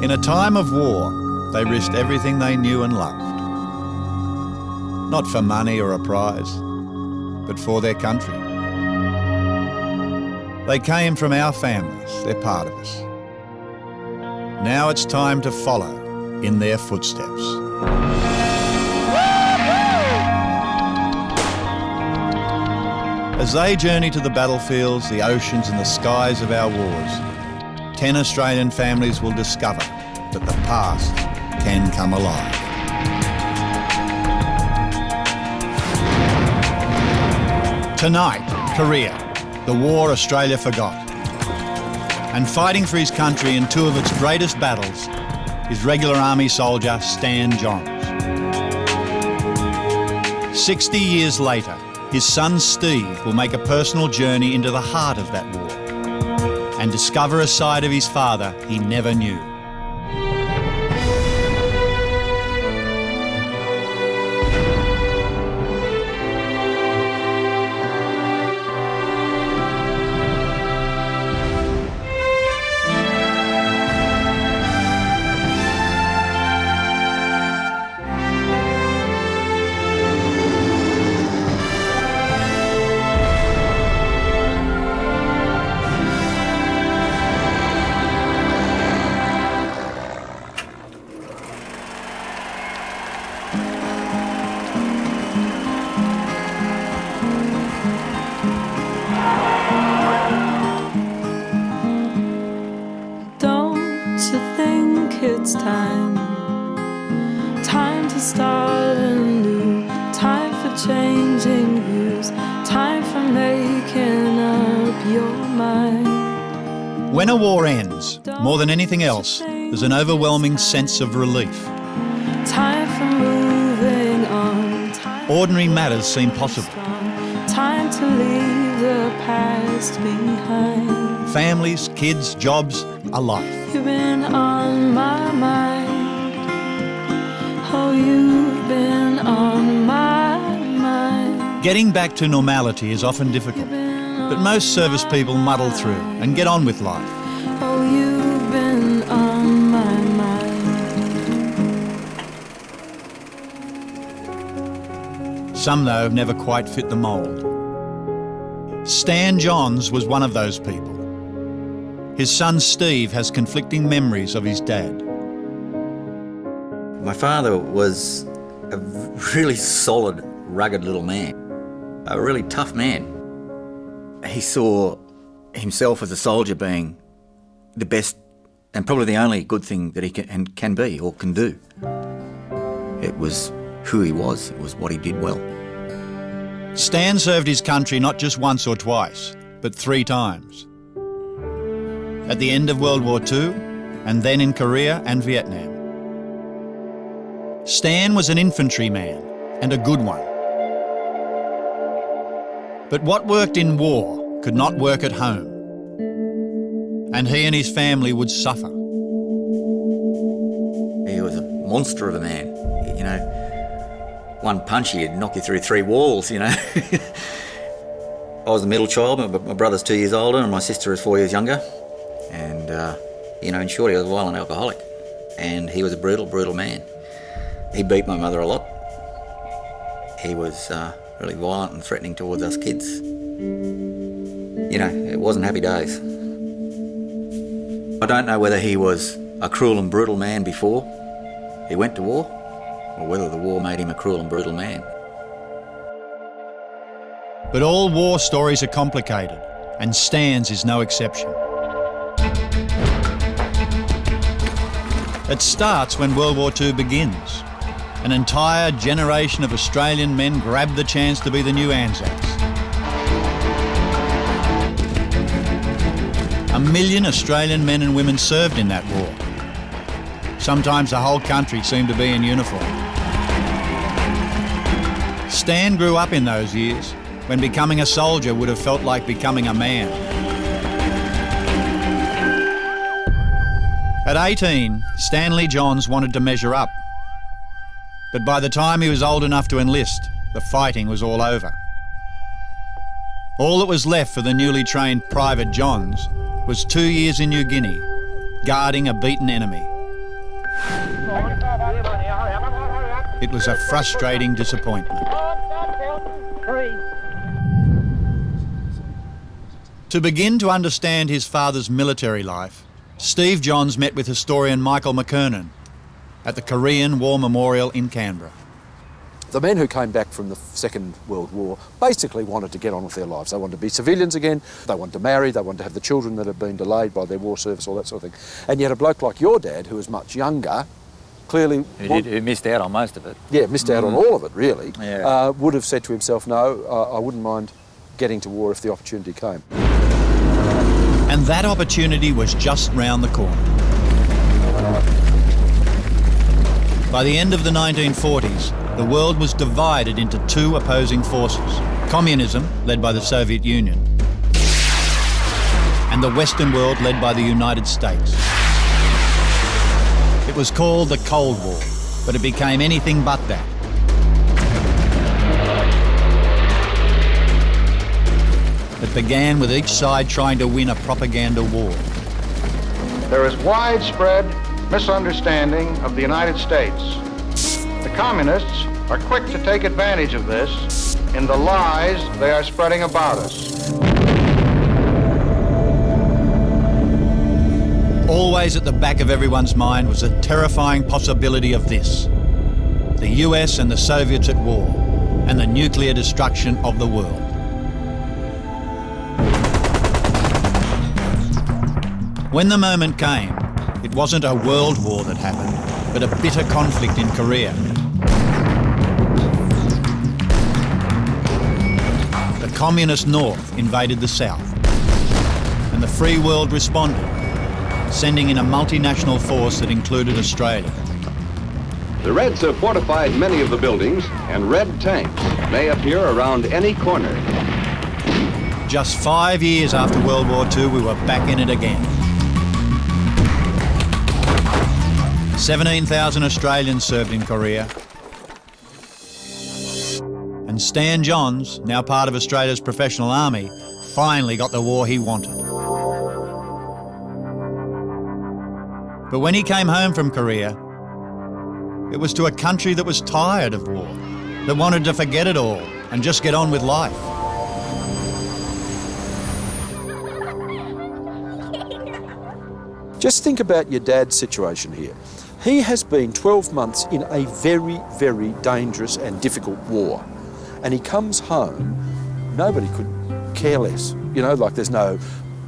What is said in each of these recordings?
In a time of war, they risked everything they knew and loved. Not for money or a prize, but for their country. They came from our families, they're part of us. Now it's time to follow in their footsteps. As they journey to the battlefields, the oceans and the skies of our wars, 10 Australian families will discover that the past can come alive. Tonight, Korea, the war Australia forgot. And fighting for his country in two of its greatest battles is regular army soldier Stan Johns. 60 years later, his son Steve will make a personal journey into the heart of that war and discover a side of his father he never knew. It's time to start anew, time for changing views, time for making up your mind. When a war ends, more than anything else, there's an overwhelming sense of relief. Time for moving on. Ordinary matters seem possible. Time to leave the past behind. Families, kids, jobs, a life. You've been on my mind. Oh, you've been on my mind. Getting back to normality is often difficult, but most service people muddle through and get on with life. Oh, you've been on my mind. Some, though, never quite fit the mould. Stan Johns was one of those people. His son Steve has conflicting memories of his dad. My father was a really solid, rugged little man, a really tough man. He saw himself as a soldier being the best and probably the only good thing that he can be or can do. It was who he was, it was what he did well. Stan served his country not just once or twice, but 3 times. At the end of World War II, and then in Korea and Vietnam. Stan was an infantryman, and a good one. But what worked in war could not work at home. And he and his family would suffer. He was a monster of a man, you know. One punch, he'd knock you through 3 walls, you know. I was the middle child, but my brother's 2 years older and my sister is 4 years younger. And, you know, in short, he was a violent alcoholic. And he was a brutal, brutal man. He beat my mother a lot. He was really violent and threatening towards us kids. You know, it wasn't happy days. I don't know whether he was a cruel and brutal man before he went to war, or whether the war made him a cruel and brutal man. But all war stories are complicated, and Stan's is no exception. It starts when World War II begins. An entire generation of Australian men grabbed the chance to be the new Anzacs. 1 million Australian men and women served in that war. Sometimes the whole country seemed to be in uniform. Stan grew up in those years, when becoming a soldier would have felt like becoming a man. At 18, Stanley Johns wanted to measure up. But by the time he was old enough to enlist, the fighting was all over. All that was left for the newly trained Private Johns was 2 years in New Guinea, guarding a beaten enemy, It was a frustrating disappointment. To begin to understand his father's military life, Steve Johns met with historian Michael McKernan at the Korean War Memorial in Canberra. The men who came back from the Second World War basically wanted to get on with their lives. They wanted to be civilians again, they wanted to marry, they wanted to have the children that had been delayed by their war service, all that sort of thing. And yet a bloke like your dad, who was much younger, clearly... Who missed out on most of it. Yeah, missed out on all of it, really. Yeah. Would have said to himself, no, I wouldn't mind getting to war if the opportunity came. And that opportunity was just round the corner. By the end of the 1940s, the world was divided into two opposing forces: communism, led by the Soviet Union, and the Western world, led by the United States. It was called the Cold War, but it became anything but that. It began with each side trying to win a propaganda war. There is widespread misunderstanding of the United States. The communists are quick to take advantage of this in the lies they are spreading about us. Always at the back of everyone's mind was the terrifying possibility of this: the US and the Soviets at war, and the nuclear destruction of the world. When the moment came, it wasn't a world war that happened, but a bitter conflict in Korea. The communist North invaded the South, and the free world responded, sending in a multinational force that included Australia. The Reds have fortified many of the buildings, and Red tanks may appear around any corner. Just 5 years after World War II, we were back in it again. 17,000 Australians served in Korea. And Stan Johns, now part of Australia's professional army, finally got the war he wanted. But when he came home from Korea, it was to a country that was tired of war, that wanted to forget it all and just get on with life. Just think about your dad's situation here. He has been 12 months in a very, very dangerous and difficult war. And he comes home, nobody could care less. You know, like there's no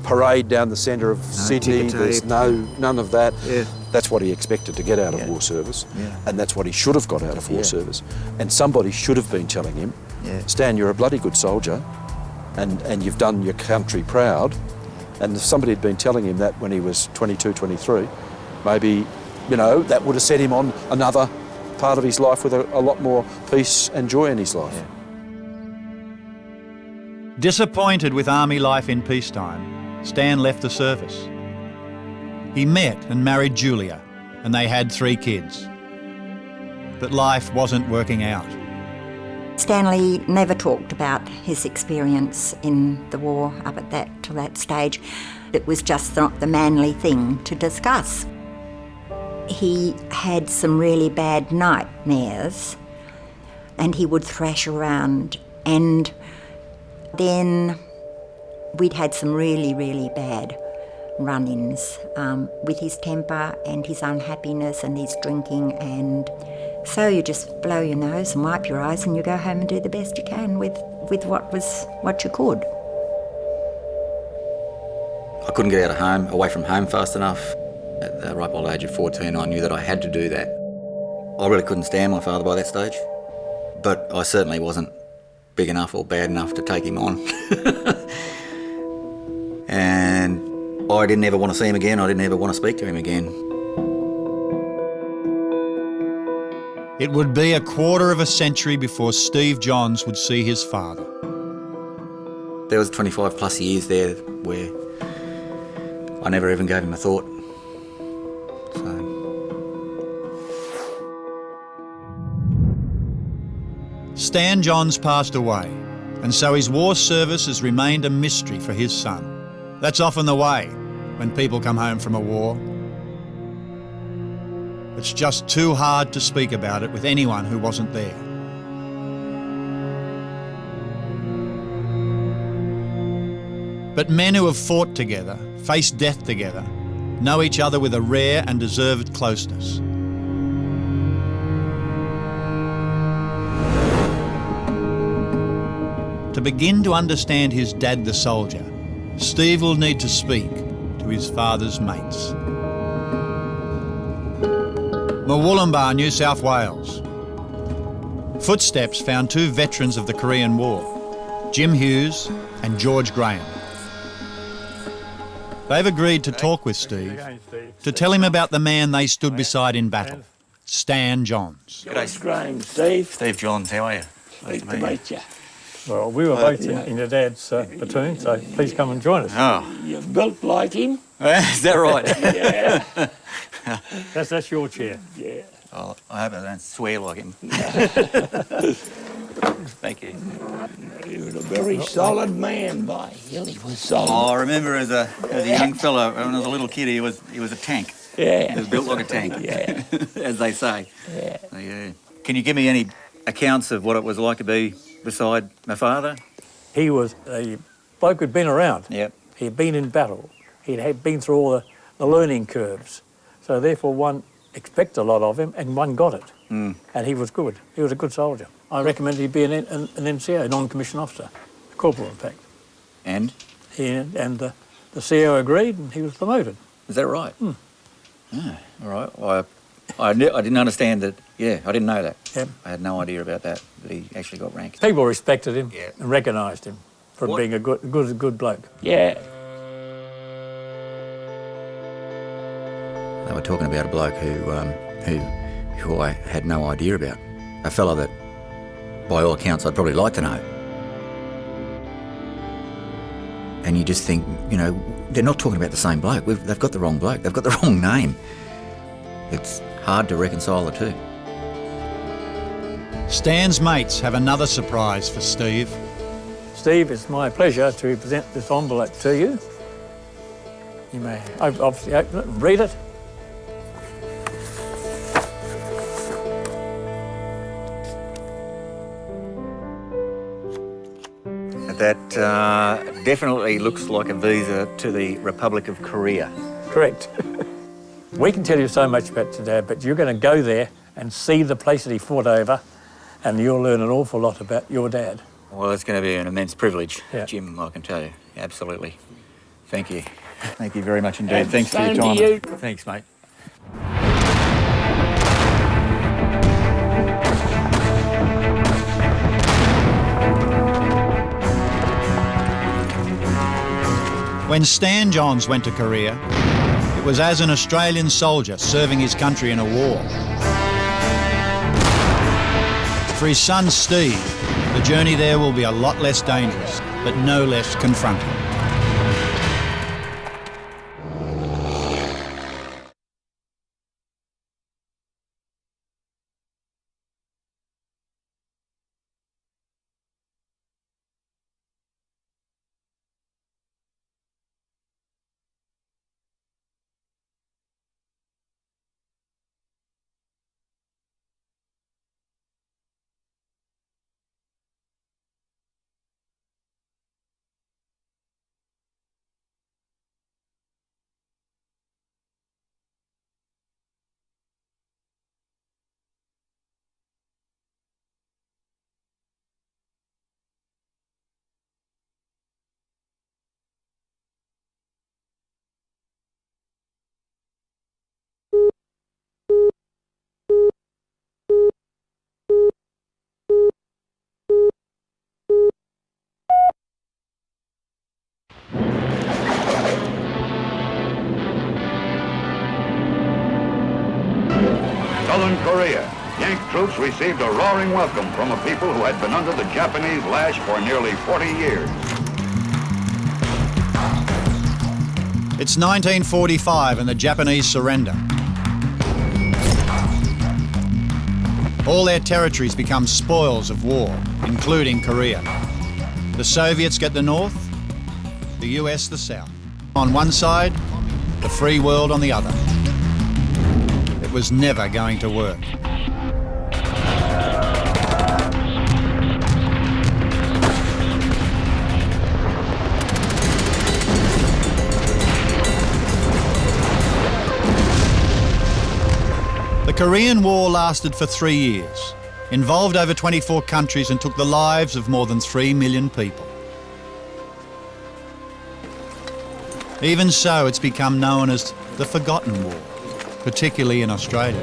parade down the centre of Sydney, there's none of that. Yeah. That's what he expected to get out of war service. Yeah. And that's what he should have got out of war service. And somebody should have been telling him, Stan, you're a bloody good soldier and you've done your country proud. And if somebody had been telling him that when he was 22, 23, maybe, you know, that would have set him on another part of his life with a lot more peace and joy in his life. Yeah. Disappointed with army life in peacetime, Stan left the service. He met and married Julia, and they had 3 kids. But life wasn't working out. Stanley never talked about his experience in the war up at that stage. It was just not the manly thing to discuss. He had some really bad nightmares and he would thrash around, and then we'd had some really, really bad run-ins with his temper and his unhappiness and his drinking, and so you just blow your nose and wipe your eyes and you go home and do the best you can with what you could. I couldn't get out of home, away from home fast enough. At the ripe old age of 14, I knew that I had to do that. I really couldn't stand my father by that stage, but I certainly wasn't big enough or bad enough to take him on. And I didn't ever want to see him again. I didn't ever want to speak to him again. It would be a quarter of a century before Steve Johns would see his father. There was 25 plus years there where I never even gave him a thought. Stan Johns passed away, and so his war service has remained a mystery for his son. That's often the way when people come home from a war. It's just too hard to speak about it with anyone who wasn't there. But men who have fought together, faced death together, know each other with a rare and deserved closeness. To begin to understand his dad the soldier, Steve will need to speak to his father's mates. Murwillumbah, New South Wales. Footsteps found two veterans of the Korean War, Jim Hughes and George Graham. They've agreed to talk with Steve, to tell him about the man they stood beside in battle, Stan Johns. George Graham, Steve. Steve Johns, how are you? Great to meet you. Well, we were both in your dad's platoon, so please come and join us. Oh, You're built like him. is that right? Yeah. That's your chair. Yeah. Oh, I hope I don't swear like him. Thank you. He was a very solid man, by hell, he was solid. Oh, I remember as a young fella, when I was a little kid, he was a tank. Yeah. He was built like a tank, Yeah. as they say. Yeah. Yeah. Can you give me any accounts of what it was like to be beside my father? He was a bloke who'd been around. Yep. He'd been in battle. He'd been through all the learning curves. So therefore one expected a lot of him and one got it. Mm. And he was good. He was a good soldier. I recommended he be an NCO, non-commissioned officer, a corporal in fact. And? And the CO agreed and he was promoted. Is that right? Mm. Oh, all right. Well, I didn't understand that. Yeah, I didn't know that. Yep. I had no idea about that he actually got ranked. People respected him Yeah. and recognised him for What? being a good bloke. Yeah. They were talking about a bloke who I had no idea about. A fellow that, by all accounts, I'd probably like to know. And you just think, you know, they're not talking about the same bloke. They've got the wrong bloke. They've got the wrong name. It's hard to reconcile the two. Stan's mates have another surprise for Steve. Steve, it's my pleasure to present this envelope to you. You may obviously open it and read it. That definitely looks like a visa to the Republic of Korea. Correct. We can tell you so much about your dad, but you're going to go there and see the place that he fought over, and you'll learn an awful lot about your dad. Well, it's going to be an immense privilege, Yeah. Jim, I can tell you. Absolutely. Thank you. Thank you very much indeed. And Thanks for your same to time. you. Thanks, mate. When Stan Johns went to Korea, it was as an Australian soldier serving his country in a war. For his son Steve, the journey there will be a lot less dangerous, but no less confronting. Southern Korea, Yank troops received a roaring welcome from a people who had been under the Japanese lash for nearly 40 years. It's 1945 and the Japanese surrender. All their territories become spoils of war, including Korea. The Soviets get the north, the US the south. On one side, the free world on the other. was never going to work. The Korean War lasted for 3 years, involved over 24 countries and took the lives of more than 3 million people. Even so, it's become known as the Forgotten War, particularly in Australia.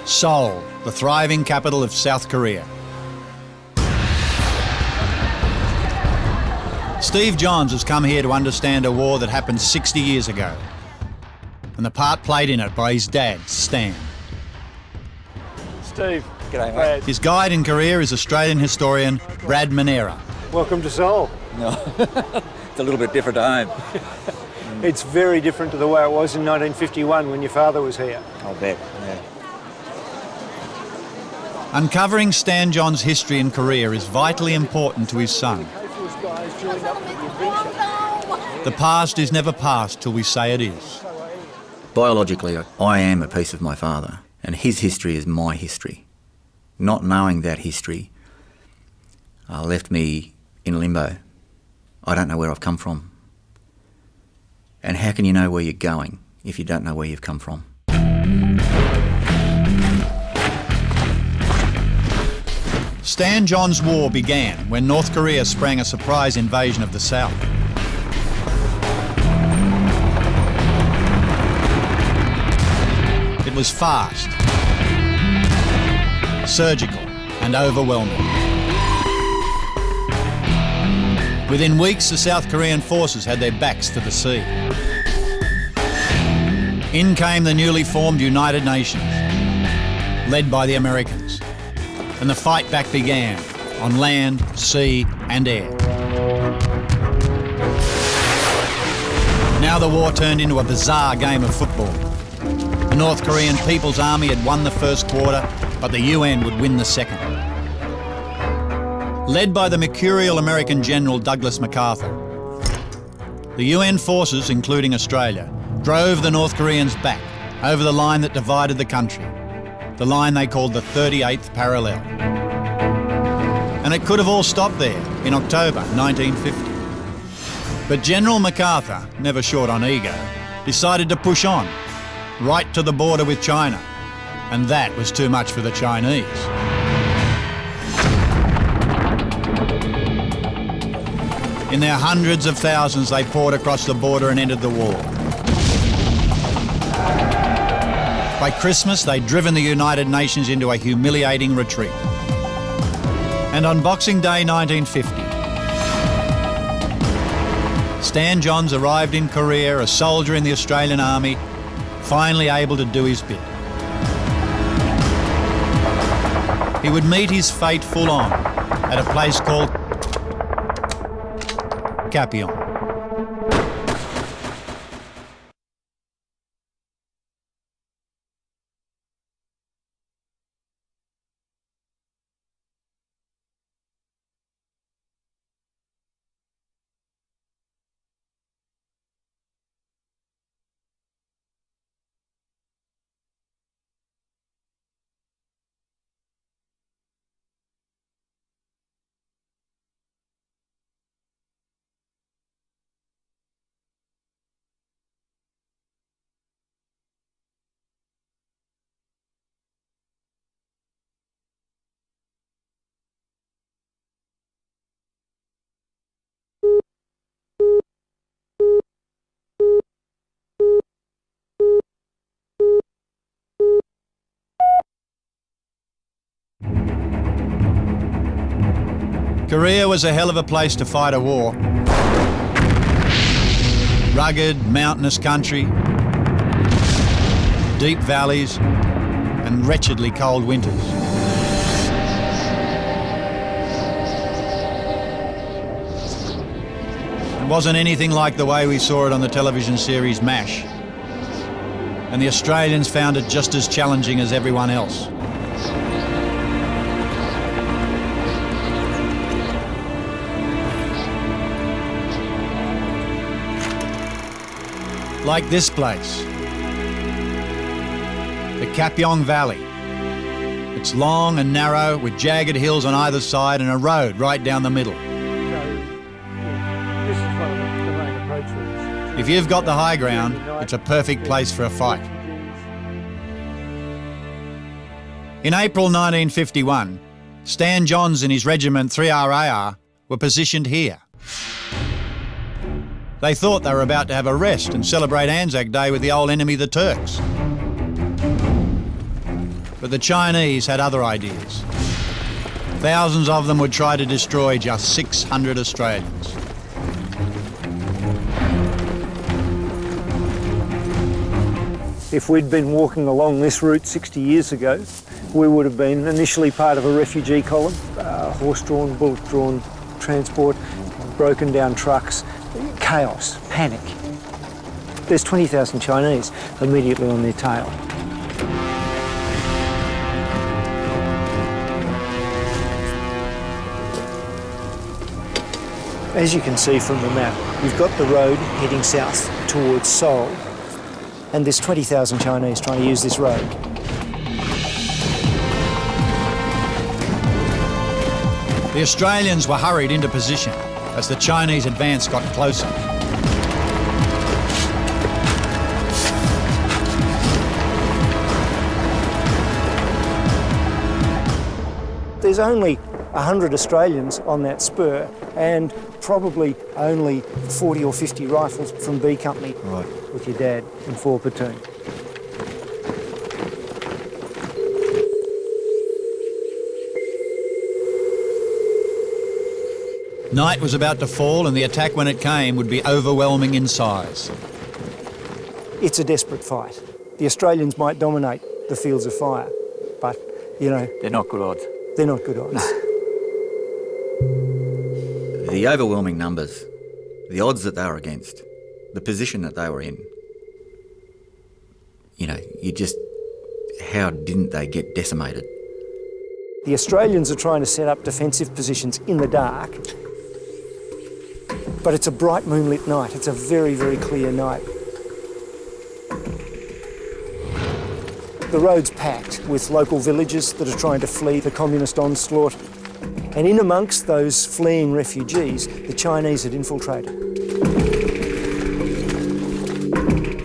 Seoul, the thriving capital of South Korea. Steve Johns has come here to understand a war that happened 60 years ago, and the part played in it by his dad, Stan. Steve. G'day, Brad. His guide in Korea is Australian historian Brad Manera. Welcome to Seoul. No, it's a little bit different at home. It's very different to the way it was in 1951 when your father was here. I'll bet, yeah. Uncovering Stan Johns' history in Korea is vitally important to his son. The past is never past till we say it is. Biologically, I am a piece of my father, and his history is my history. Not knowing that history left me in limbo. I don't know where I've come from. And how can you know where you're going if you don't know where you've come from? Stan Johns' war began when North Korea sprang a surprise invasion of the South. It was fast, surgical, and overwhelming. Within weeks, the South Korean forces had their backs to the sea. In came the newly formed United Nations, led by the Americans, and the fight back began on land, sea, and air. Now the war turned into a bizarre game of football. The North Korean People's Army had won the first quarter, but the UN would win the second. Led by the mercurial American General Douglas MacArthur, the UN forces, including Australia, drove the North Koreans back over the line that divided the country, the line they called the 38th parallel. And it could have all stopped there in October 1950. But General MacArthur, never short on ego, decided to push on, right to the border with China, and that was too much for the Chinese. In their hundreds of thousands, they poured across the border and entered the war. By Christmas, they'd driven the United Nations into a humiliating retreat. And on Boxing Day 1950, Stan Johns arrived in Korea, a soldier in the Australian Army, finally able to do his bit. He would meet his fate full on at a place called Capion. Korea was a hell of a place to fight a war. Rugged, mountainous country, deep valleys, and wretchedly cold winters. It wasn't anything like the way we saw it on the television series MASH, and the Australians found it just as challenging as everyone else. Like this place, the Kapyong Valley. It's long and narrow with jagged hills on either side and a road right down the middle. So, yeah, this is one of the main approach routes. If you've got the high ground, it's a perfect place for a fight. In April 1951, Stan Johns and his regiment 3RAR were positioned here. They thought they were about to have a rest and celebrate Anzac Day with the old enemy, the Turks. But the Chinese had other ideas. Thousands of them would try to destroy just 600 Australians. If we'd been walking along this route 60 years ago, we would have been initially part of a refugee column, horse-drawn, bullock-drawn transport, broken down trucks, chaos, panic. There's 20,000 Chinese immediately on their tail. As you can see from the map, you've got the road heading south towards Seoul, and there's 20,000 Chinese trying to use this road. The Australians were hurried into position as the Chinese advance got closer. There's only 100 Australians on that spur and probably only 40 or 50 rifles from B Company with your dad in 4 platoon. Night was about to fall and the attack when it came would be overwhelming in size. It's a desperate fight. The Australians might dominate the fields of fire, but, you know... They're not good odds. They're not good odds. The overwhelming numbers, the odds that they were against, the position that they were in, you know, how didn't they get decimated? The Australians are trying to set up defensive positions in the dark, but it's a bright moonlit night. It's a very, very clear night. The road's packed with local villagers that are trying to flee the communist onslaught. And in amongst those fleeing refugees, the Chinese had infiltrated.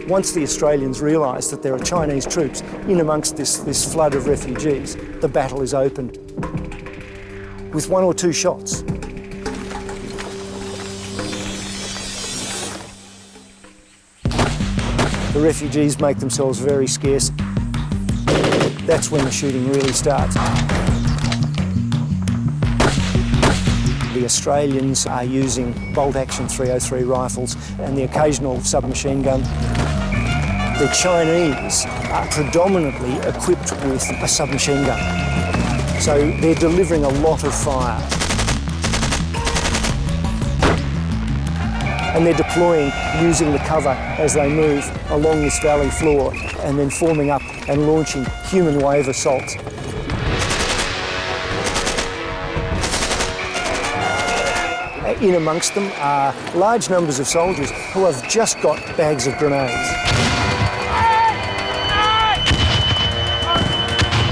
Once the Australians realise that there are Chinese troops in amongst this flood of refugees, the battle is opened with 1 or 2 shots. The refugees make themselves very scarce. That's when the shooting really starts. The Australians are using bolt-action .303 rifles and the occasional submachine gun. The Chinese are predominantly equipped with a submachine gun. So they're delivering a lot of fire. And they're deploying using the cover as they move along this valley floor and then forming up and launching human wave assaults. In amongst them are large numbers of soldiers who have just got bags of grenades.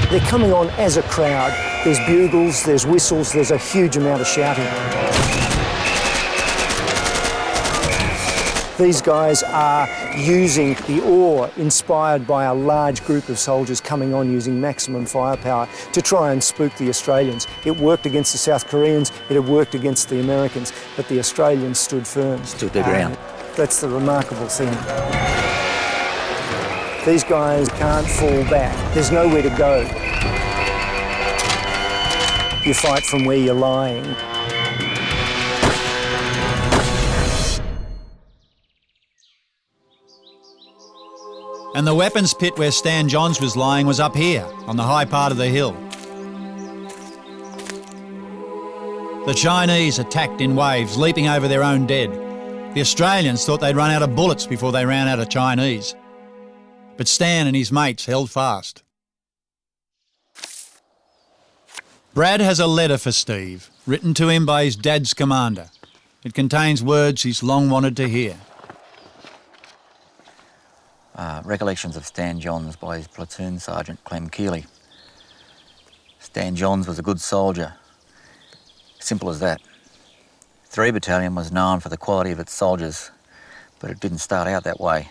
They're coming on as a crowd. There's bugles, there's whistles, there's a huge amount of shouting. These guys are using the awe inspired by a large group of soldiers coming on using maximum firepower to try and spook the Australians. It worked against the South Koreans, it had worked against the Americans, but the Australians stood firm. Stood their ground. That's the remarkable thing. These guys can't fall back. There's nowhere to go. You fight from where you're lying. And the weapons pit where Stan Johns was lying was up here, on the high part of the hill. The Chinese attacked in waves, leaping over their own dead. The Australians thought they'd run out of bullets before they ran out of Chinese. But Stan and his mates held fast. Brad has a letter for Steve, written to him by his dad's commander. It contains words he's long wanted to hear. Recollections of Stan Johns by his platoon sergeant, Clem Keeley. Stan Johns was a good soldier. Simple as that. 3 Battalion was known for the quality of its soldiers, but it didn't start out that way.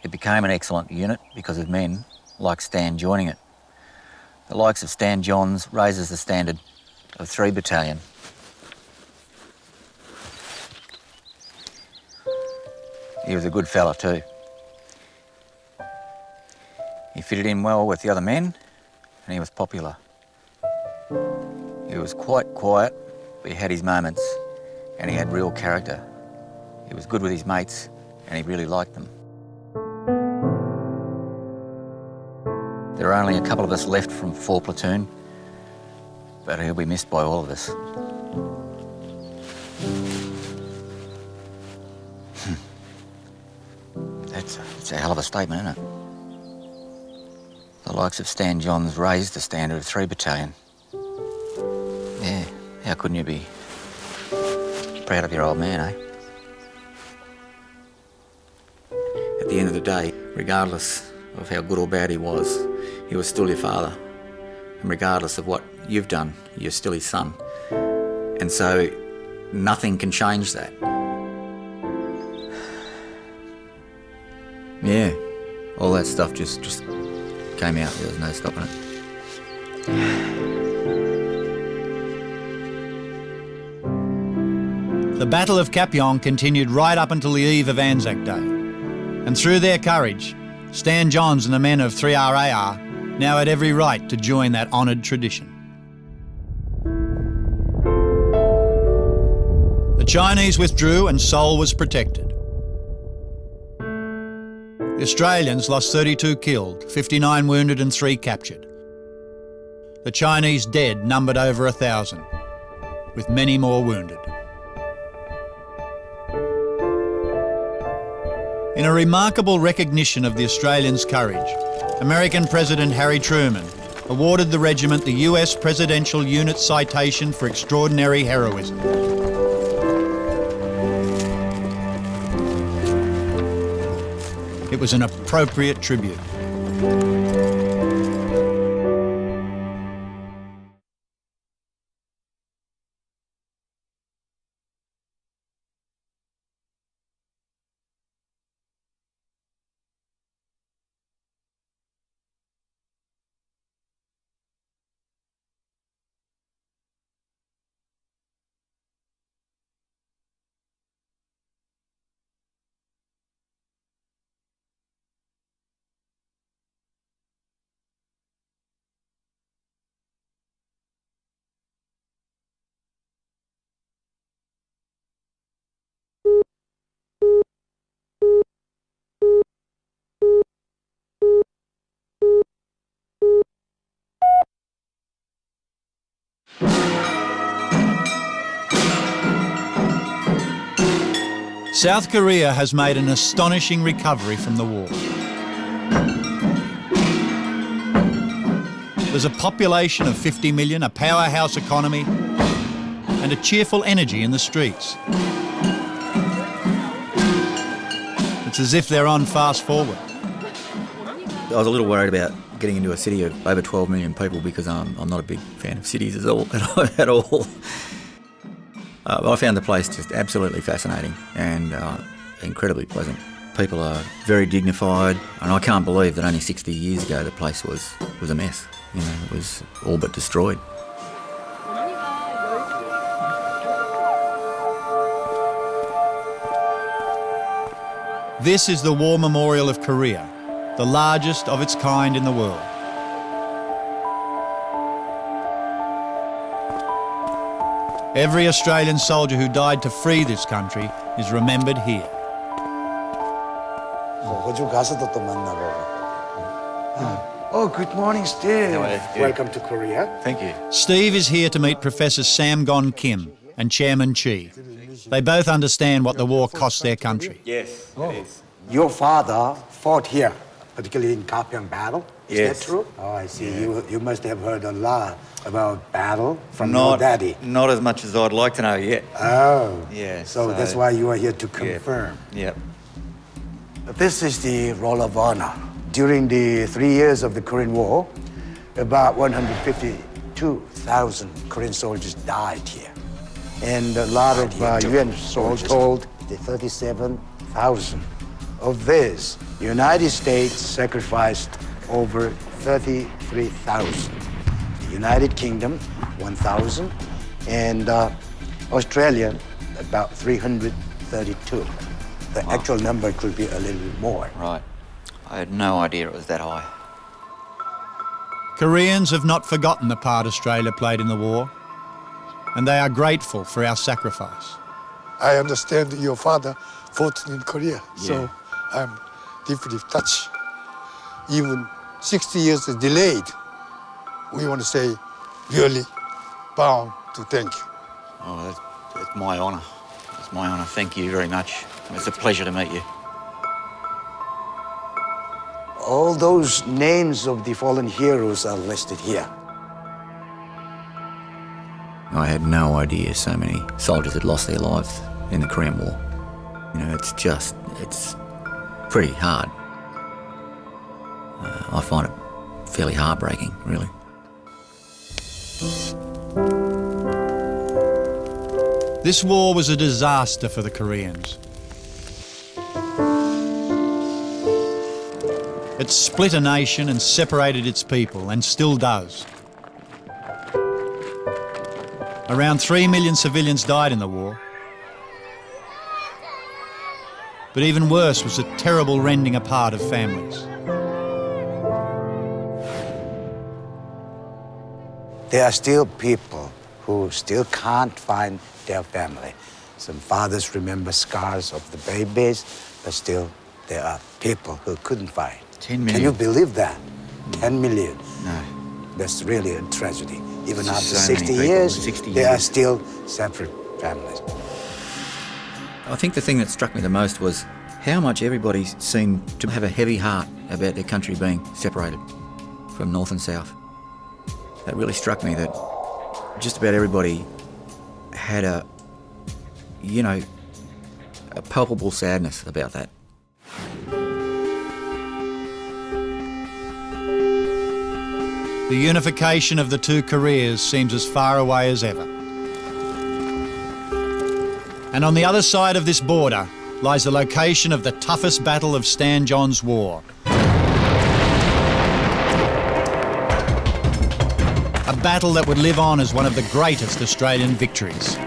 It became an excellent unit because of men like Stan joining it. The likes of Stan Johns raises the standard of 3 Battalion. He was a good fella too. He fitted in well with the other men and he was popular. He was quite quiet, but he had his moments and he had real character. He was good with his mates and he really liked them. There are only a couple of us left from 4 Platoon, but he'll be missed by all of us. It's a hell of a statement, isn't it? The likes of Stan Johns raised the standard of 3 Battalion. Yeah, how couldn't you be proud of your old man, eh? At the end of the day, regardless of how good or bad he was still your father. And regardless of what you've done, you're still his son. And so nothing can change that. Yeah, all that stuff just came out. There was no stopping it. The Battle of Kapyong continued right up until the eve of Anzac Day. And through their courage, Stan Johns and the men of 3RAR now had every right to join that honoured tradition. The Chinese withdrew and Seoul was protected. The Australians lost 32 killed, 59 wounded and 3 captured. The Chinese dead numbered over 1,000, with many more wounded. In a remarkable recognition of the Australians' courage, American President Harry Truman awarded the regiment the US Presidential Unit Citation for Extraordinary Heroism. It was an appropriate tribute. South Korea has made an astonishing recovery from the war. There's a population of 50 million, a powerhouse economy, and a cheerful energy in the streets. It's as if they're on fast forward. I was a little worried about getting into a city of over 12 million people because I'm not a big fan of cities at all. I found the place just absolutely fascinating and incredibly pleasant. People are very dignified, and I can't believe that only 60 years ago the place was a mess. You know, it was all but destroyed. This is the War Memorial of Korea, the largest of its kind in the world. Every Australian soldier who died to free this country is remembered here. Oh, good morning, Steve. Welcome to Korea. Thank you. Steve is here to meet Professor Sam Gon Kim and Chairman Chi. They both understand what the war cost their country. Yes, it is. Your father fought here, particularly in Kapyong battle. Is Yes. that true? Oh, I see. Yeah. You must have heard a lot about battle from Not, your daddy. Not as much as I'd like to know yet. Oh. Yeah. So that's why you are here to confirm. Yep. This is the Roll of Honor. During the 3 years of the Korean War, about 152,000 Korean soldiers died here. And a lot of UN soldiers told the 37,000. Of this, the United States sacrificed over 33,000. The United Kingdom, 1,000. And Australia, about 332. The actual number could be a little bit more. Right. I had no idea it was that high. Koreans have not forgotten the part Australia played in the war, and they are grateful for our sacrifice. I understand your father fought in Korea, so I'm deeply touched. Even 60 years is delayed, we want to say really bound to thank you. Oh, that's my honour. It's my honour. Thank you very much. It's a pleasure to meet you. All those names of the fallen heroes are listed here. I had no idea so many soldiers had lost their lives in the Korean War. You know, it's pretty hard. I find it fairly heartbreaking, really. This war was a disaster for the Koreans. It split a nation and separated its people, and still does. Around 3 million civilians died in the war. But even worse was the terrible rending apart of families. There are still people who still can't find their family. Some fathers remember scars of the babies, but still there are people who couldn't find. 10 million. Can you believe that? 10 million. No. That's really a tragedy. Even It's after so many 60 people, years, 60 they are years. still separate families. I think the thing that struck me the most was how much everybody seemed to have a heavy heart about their country being separated from North and South. That really struck me, that just about everybody had a palpable sadness about that. The unification of the two Koreas seems as far away as ever. And on the other side of this border lies the location of the toughest battle of Stan John's war. A battle that would live on as one of the greatest Australian victories.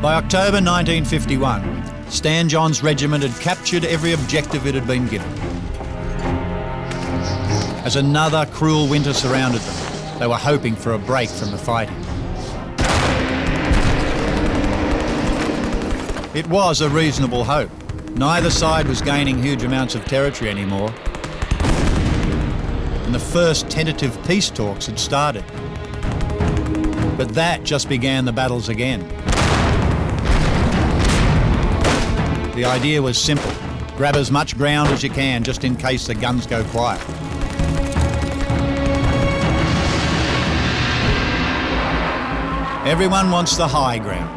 By October 1951, Stan John's regiment had captured every objective it had been given. As another cruel winter surrounded them, they were hoping for a break from the fighting. It was a reasonable hope. Neither side was gaining huge amounts of territory anymore, and the first tentative peace talks had started. But that just began the battles again. The idea was simple. Grab as much ground as you can just in case the guns go quiet. Everyone wants the high ground.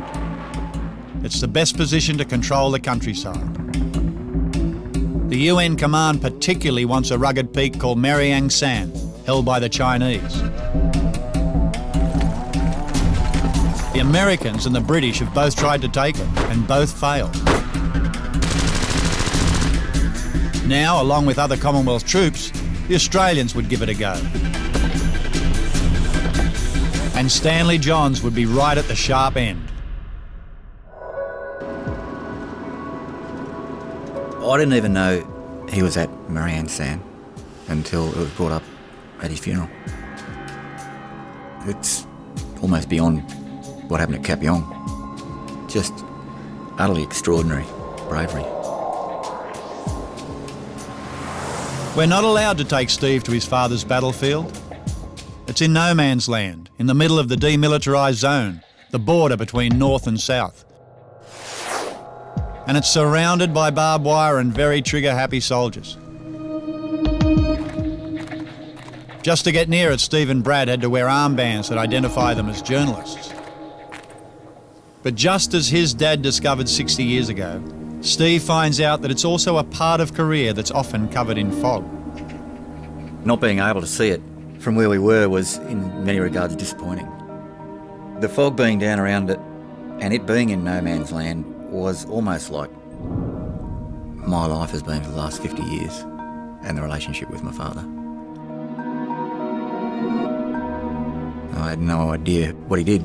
It's the best position to control the countryside. The UN command particularly wants a rugged peak called Mariang San, held by the Chinese. The Americans and the British have both tried to take it, and both failed. Now, along with other Commonwealth troops, the Australians would give it a go. And Stanley Johns would be right at the sharp end. I didn't even know he was at Marianne Sand until it was brought up at his funeral. It's almost beyond what happened at Cap Yong. Just utterly extraordinary bravery. We're not allowed to take Steve to his father's battlefield. It's in no man's land, in the middle of the demilitarised zone, the border between North and South. And it's surrounded by barbed wire and very trigger-happy soldiers. Just to get near it, Steve and Brad had to wear armbands that identify them as journalists. But just as his dad discovered 60 years ago, Steve finds out that it's also a part of Korea that's often covered in fog. Not being able to see it from where we were was, in many regards, disappointing. The fog being down around it and it being in no man's land was almost like my life has been for the last 50 years and the relationship with my father. I had no idea what he did.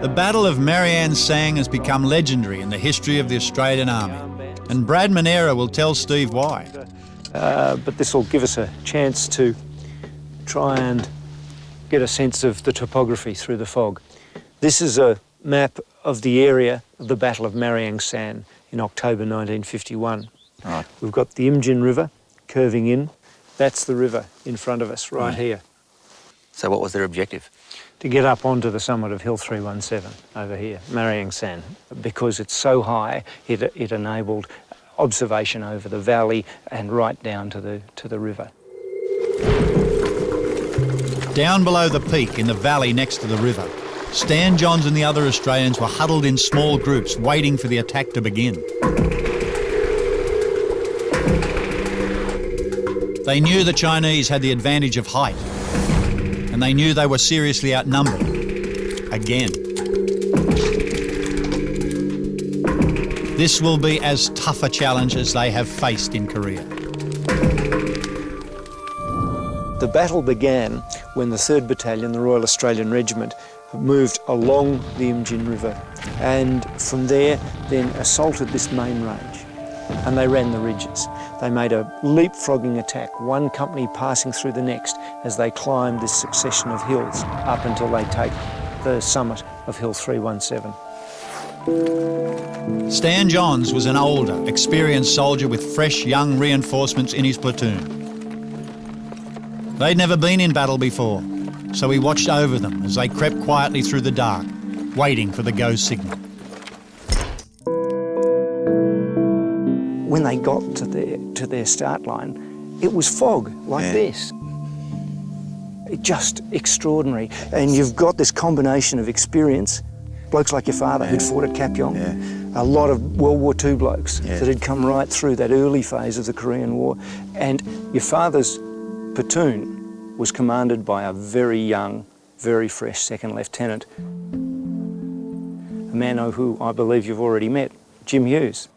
The Battle of Marianne Sang has become legendary in the history of the Australian Army, and Brad Monera will tell Steve why. But this will give us a chance to try and get a sense of the topography through the fog. This is a map of the area of the Battle of Marianne Sang in October 1951. Right. We've got the Imjin River curving in. That's the river in front of us right here. So what was their objective? To get up onto the summit of Hill 317 over here, Marianne Sang. Because it's so high, it enabled observation over the valley and right down to the river. Down below the peak in the valley next to the river, Stan Johns and the other Australians were huddled in small groups waiting for the attack to begin. They knew the Chinese had the advantage of height, and they knew they were seriously outnumbered. Again. This will be as tough a challenge as they have faced in Korea. The battle began when the 3rd Battalion, the Royal Australian Regiment, moved along the Imjin River and from there then assaulted this main range, and they ran the ridges. They made a leapfrogging attack, one company passing through the next as they climbed this succession of hills up until they take the summit of Hill 317. Stan Johns was an older, experienced soldier with fresh young reinforcements in his platoon. They'd never been in battle before, so he watched over them as they crept quietly through the dark, waiting for the go signal. When they got to their start line, it was fog like this. It just extraordinary. And you've got this combination of experience, blokes like your father who'd fought at Cap Yong, a lot of World War II blokes that had come right through that early phase of the Korean War, and your father's platoon was commanded by a very young, very fresh second lieutenant, a man who I believe you've already met, Jim Hughes.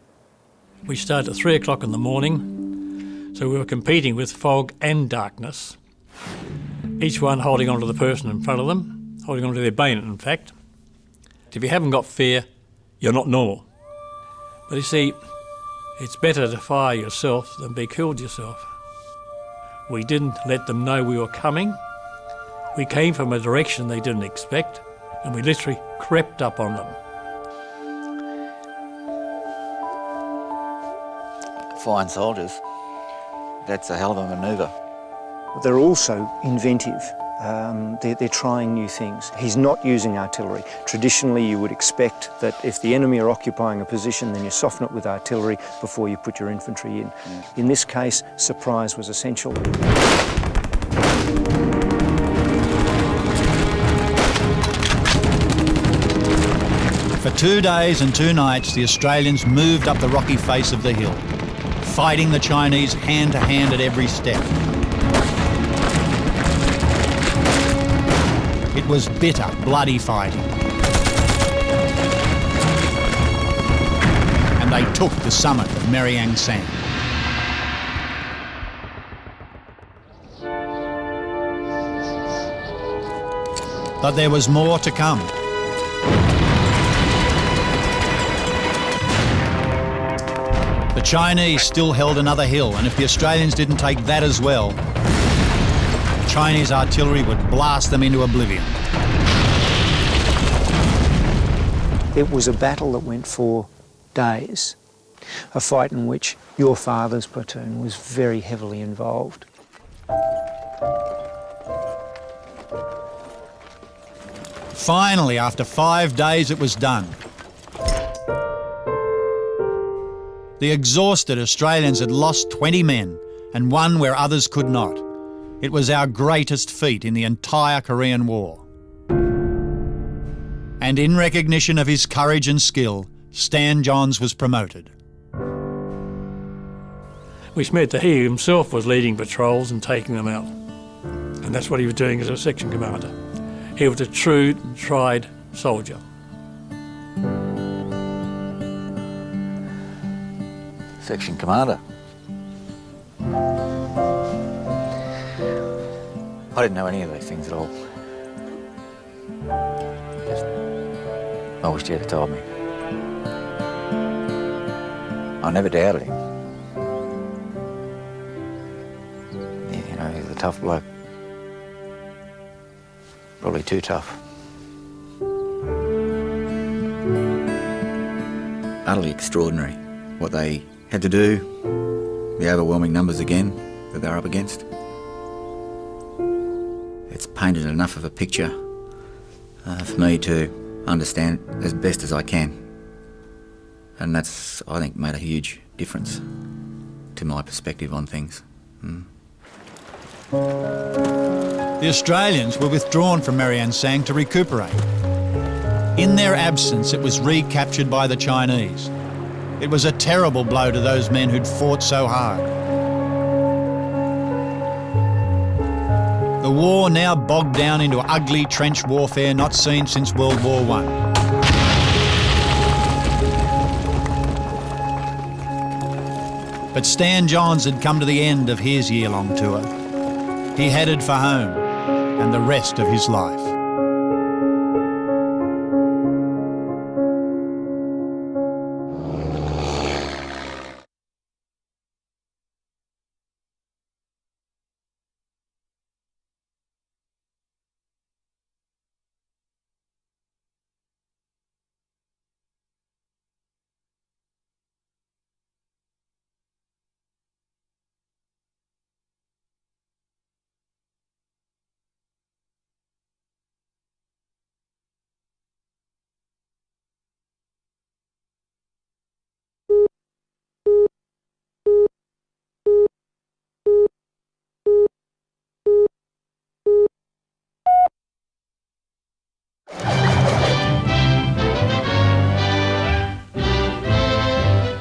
We started at 3 o'clock in the morning, so we were competing with fog and darkness, each one holding on to the person in front of them, holding on to their bayonet, in fact. If you haven't got fear, you're not normal. But you see, it's better to fire yourself than be killed yourself. We didn't let them know we were coming. We came from a direction they didn't expect, and we literally crept up on them. Fine soldiers. That's a hell of a manoeuvre. They're also inventive. They're trying new things. He's not using artillery. Traditionally, you would expect that if the enemy are occupying a position, then you soften it with artillery before you put your infantry in. In this case, surprise was essential. For 2 days and 2 nights, the Australians moved up the rocky face of the hill, fighting the Chinese hand to hand at every step. It was bitter, bloody fighting. And they took the summit of Marianne Sang. But there was more to come. The Chinese still held another hill, and if the Australians didn't take that as well, Chinese artillery would blast them into oblivion. It was a battle that went for days, a fight in which your father's platoon was very heavily involved. Finally, after 5 days, it was done. The exhausted Australians had lost 20 men and won where others could not. It was our greatest feat in the entire Korean War. And in recognition of his courage and skill, Stan Johns was promoted. Which meant that he himself was leading patrols and taking them out. And that's what he was doing as a section commander. He was a true and tried soldier. Section commander. I didn't know any of those things at all. I wish Jed had told me. I never doubted him. Yeah, you know, he's a tough bloke. Probably too tough. Utterly extraordinary what they had to do, the overwhelming numbers again that they're up against. It's painted enough of a picture for me to understand it as best as I can. And that's, I think, made a huge difference to my perspective on things. The Australians were withdrawn from Marianne Sang to recuperate. In their absence, it was recaptured by the Chinese. It was a terrible blow to those men who'd fought so hard. The war now bogged down into ugly trench warfare not seen since World War I. But Stan Johns had come to the end of his year-long tour. He headed for home and the rest of his life.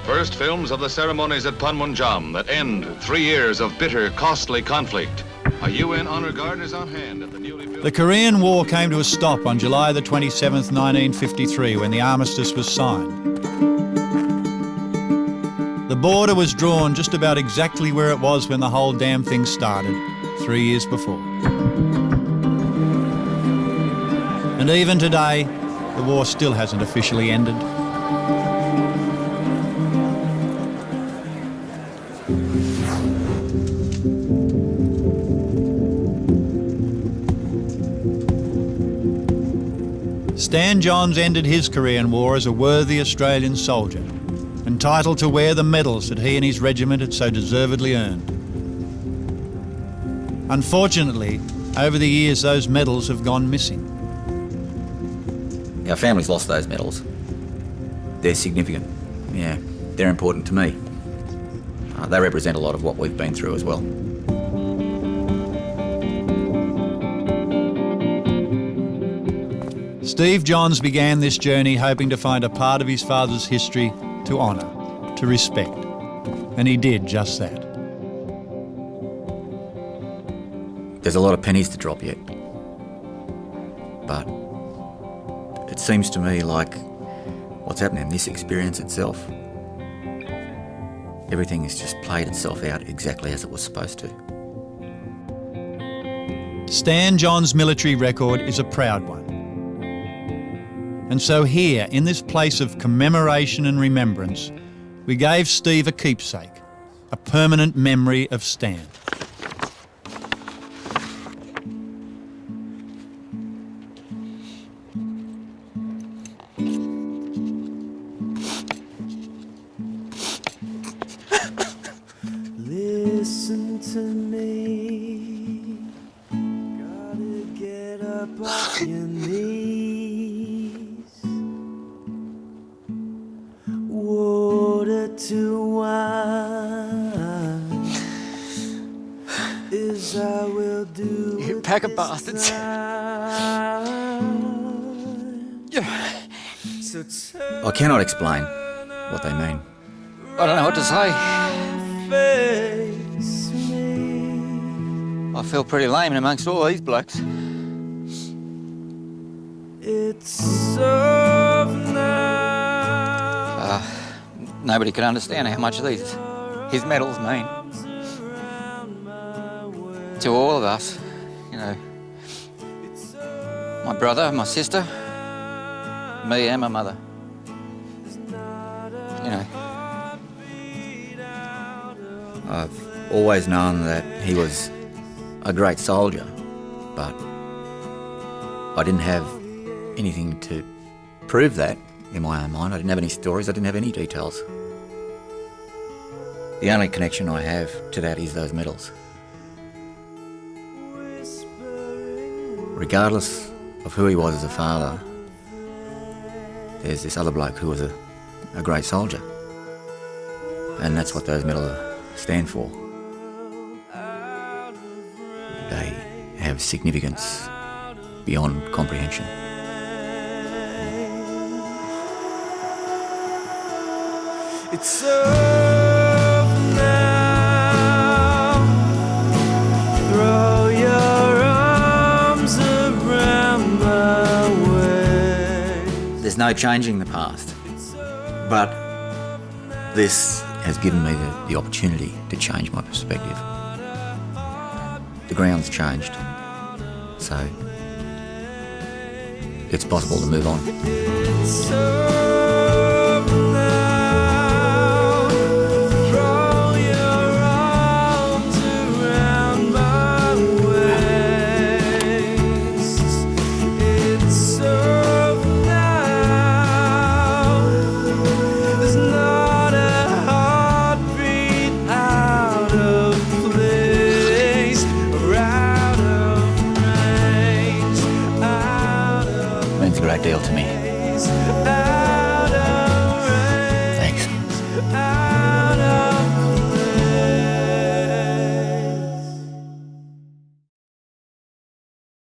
First films of the ceremonies at Panmunjom that end 3 years of bitter, costly conflict. A UN Honour Guard is on hand at the newly built... The Korean War came to a stop on July the 27th, 1953, when the armistice was signed. The border was drawn just about exactly where it was when the whole damn thing started, 3 years before. And even today, the war still hasn't officially ended. Stan Johns ended his Korean War as a worthy Australian soldier, entitled to wear the medals that he and his regiment had so deservedly earned. Unfortunately, over the years, those medals have gone missing. Our family's lost those medals. They're significant. Yeah, they're important to me. They represent a lot of what we've been through as well. Steve Johns began this journey hoping to find a part of his father's history to honour, to respect, and he did just that. There's a lot of pennies to drop yet, but it seems to me like what's happening in this experience itself, everything has just played itself out exactly as it was supposed to. Stan John's military record is a proud one. And so here, in this place of commemoration and remembrance, we gave Steve a keepsake, a permanent memory of Stan. Listen to me. Gotta get up off your knees. Water to wine is I will do. You pack of bastards. I cannot explain what they mean. I don't know what to say. I feel pretty lame in amongst all these blokes. It's over now. Nobody can understand how much his medals mean to all of us. You know, my brother, my sister, me and my mother. You know, I've always known that he was a great soldier, but I didn't have anything to prove that in my own mind. I didn't have any stories, I didn't have any details. The only connection I have to that is those medals. Regardless of who he was as a father, there's this other bloke who was a great soldier. And that's what those medals stand for. They have significance beyond comprehension. It's over now. Throw your arms around my waist. There's no changing the past, but this has given me the opportunity to change my perspective. The ground's changed, so it's possible to move on. It's over now. Throw your arms around my waist. It's over now. There's not a heartbeat out of place or out of range. It means a great deal to me. Out